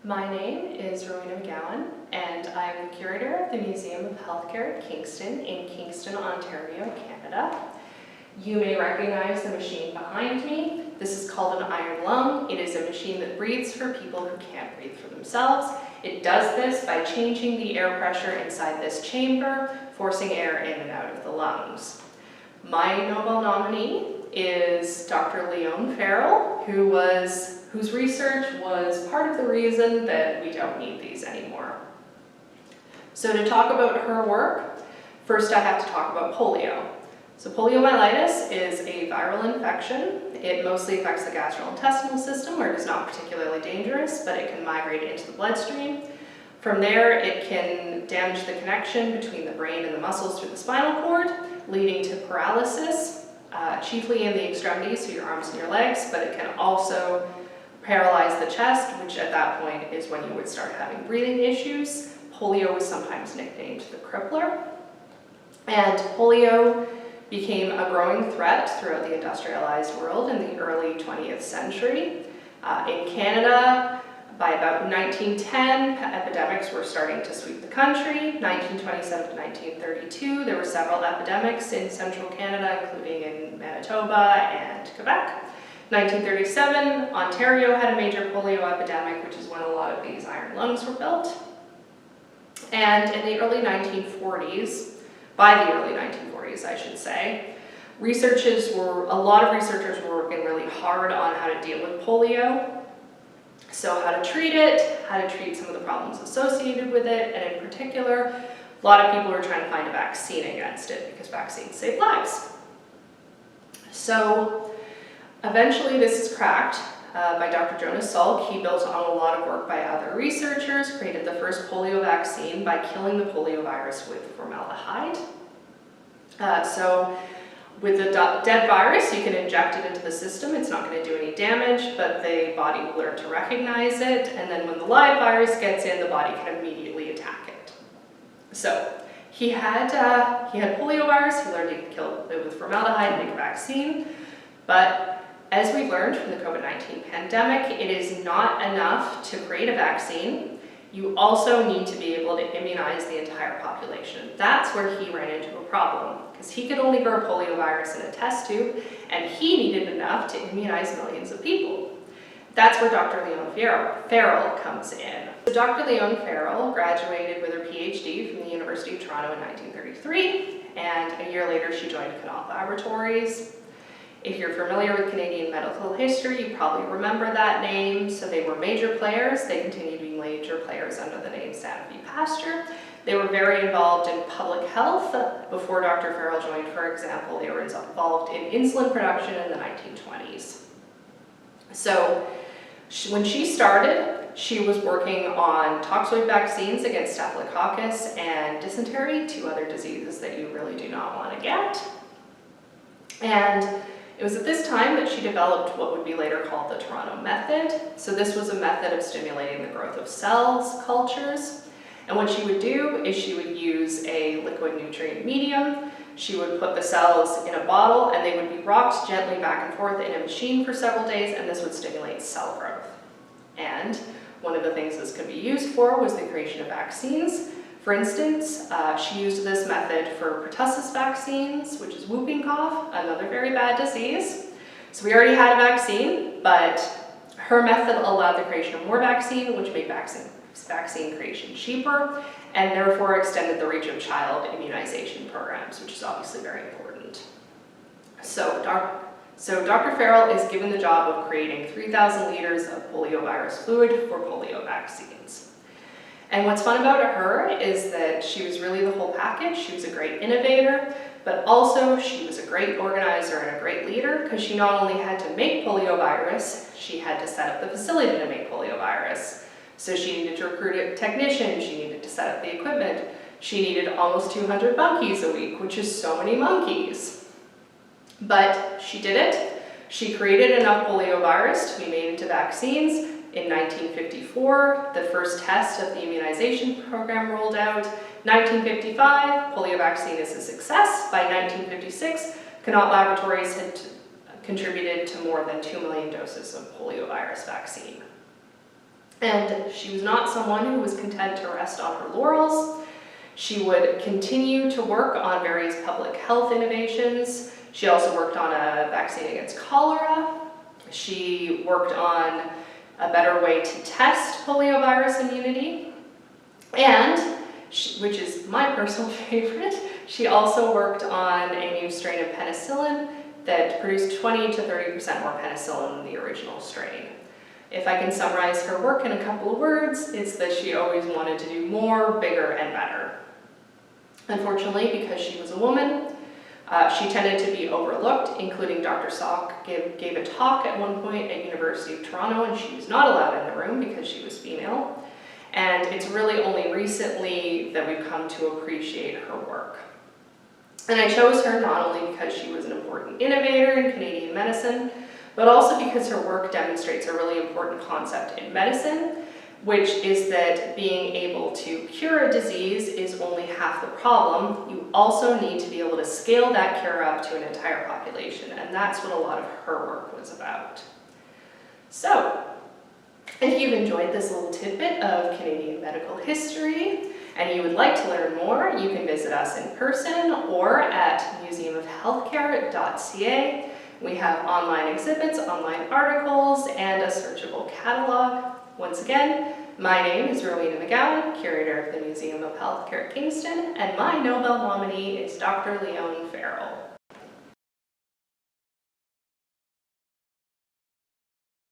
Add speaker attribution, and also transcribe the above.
Speaker 1: My name is Leone Farrell, and I'm the curator of the Museum of Healthcare at Kingston in Kingston, Ontario, Canada. You may recognize the machine behind me. This is called an iron lung. It is a machine that breathes for people who can't breathe for themselves. It does this by changing the air pressure inside this chamber, forcing air in and out of the lungs. My Nobel nominee is Dr. Leone Farrell, whose research was part of the reason that we don't need these anymore. So to talk about her work, first I have to talk about polio. So poliomyelitis is a viral infection. It mostly affects the gastrointestinal system, where it is not particularly dangerous, but it can migrate into the bloodstream. From there, it can damage the connection between the brain and the muscles through the spinal cord, leading to paralysis, chiefly in the extremities, so your arms and your legs, but it can also paralyze the chest, which at that point is when you would start having breathing issues. Polio was sometimes nicknamed the crippler. And polio became a growing threat throughout the industrialized world in the early 20th century. In Canada, by about 1910, epidemics were starting to sweep the country. 1927 to 1932, there were several epidemics in central Canada, including in Manitoba and Quebec. 1937, Ontario had a major polio epidemic, which is when a lot of these iron lungs were built. And in the early 1940s, by the early 1940s, I should say, a lot of researchers were working really hard on how to deal with polio. So how to treat it, how to treat some of the problems associated with it, and in particular, a lot of people were trying to find a vaccine against it because vaccines save lives. So eventually this is cracked by Dr. Jonas Salk. He built on a lot of work by other researchers, created the first polio vaccine by killing the polio virus with formaldehyde. So with the dead virus, you can inject it into the system. It's not going to do any damage, but the body will learn to recognize it. And then when the live virus gets in, the body can immediately attack it. So he had polio virus. He learned he could kill it with formaldehyde and make a vaccine. But as we've learned from the COVID-19 pandemic, it is not enough to create a vaccine. You also need to be able to immunize the entire population. That's where he ran into a problem, because he could only grow polio virus in a test tube, and he needed enough to immunize millions of people. That's where Dr. Leone Farrell comes in. So Dr. Leone Farrell graduated with her PhD from the University of Toronto in 1933, and a year later she joined Connaught Laboratories. If you're familiar with Canadian medical history, you probably remember that name. So they were major players. They continue to be major players under the name Sanofi Pasteur. They were very involved in public health. Before Dr. Farrell joined, for example, they were involved in insulin production in the 1920s. So when she started, she was working on toxoid vaccines against staphylococcus and dysentery, two other diseases that you really do not want to get. And it was at this time that she developed what would be later called the Toronto method. So this was a method of stimulating the growth of cells cultures. And what she would do is she would use a liquid nutrient medium. She would put the cells in a bottle, and they would be rocked gently back and forth in a machine for several days, and this would stimulate cell growth. And one of the things this could be used for was the creation of vaccines. For instance, she used this method for pertussis vaccines, which is whooping cough, another very bad disease. So we already had a vaccine, but her method allowed the creation of more vaccine, which made vaccine creation cheaper, and therefore extended the reach of child immunization programs, which is obviously very important. So Dr. Farrell is given the job of creating 3,000 liters of poliovirus fluid for polio vaccines. And what's fun about her is that she was really the whole package. She was a great innovator, but also she was a great organizer and a great leader, because she not only had to make poliovirus, she had to set up the facility to make poliovirus. So she needed to recruit a technician, she needed to set up the equipment, she needed almost 200 monkeys a week, which is so many monkeys. But she did it. She created enough poliovirus to be made into vaccines. In 1954, the first test of the immunization program rolled out. 1955, polio vaccine is a success. By 1956, Connaught Laboratories had contributed to more than 2 million doses of poliovirus vaccine. And she was not someone who was content to rest on her laurels. She would continue to work on various public health innovations. She also worked on a vaccine against cholera. She worked on a better way to test poliovirus immunity. And, which is my personal favorite, she also worked on a new strain of penicillin that produced 20 to 30% more penicillin than the original strain. If I can summarize her work in a couple of words, it's that she always wanted to do more, bigger, and better. Unfortunately, because she was a woman, she tended to be overlooked, including Dr. Salk gave a talk at one point at University of Toronto, and she was not allowed in the room because she was female. And it's really only recently that we've come to appreciate her work. And I chose her not only because she was an important innovator in Canadian medicine, but also because her work demonstrates a really important concept in medicine, which is that being able to cure a disease is only half the problem. You also need to be able to scale that cure up to an entire population, and that's what a lot of her work was about. So, if you've enjoyed this little tidbit of Canadian medical history, and you would like to learn more, you can visit us in person or at museumofhealthcare.ca. We have online exhibits, online articles, and a searchable catalog. Once again, my name is Rowena McGowan, Curator of the Museum of Healthcare at Kingston, and my Nobel nominee is Dr. Leone Farrell.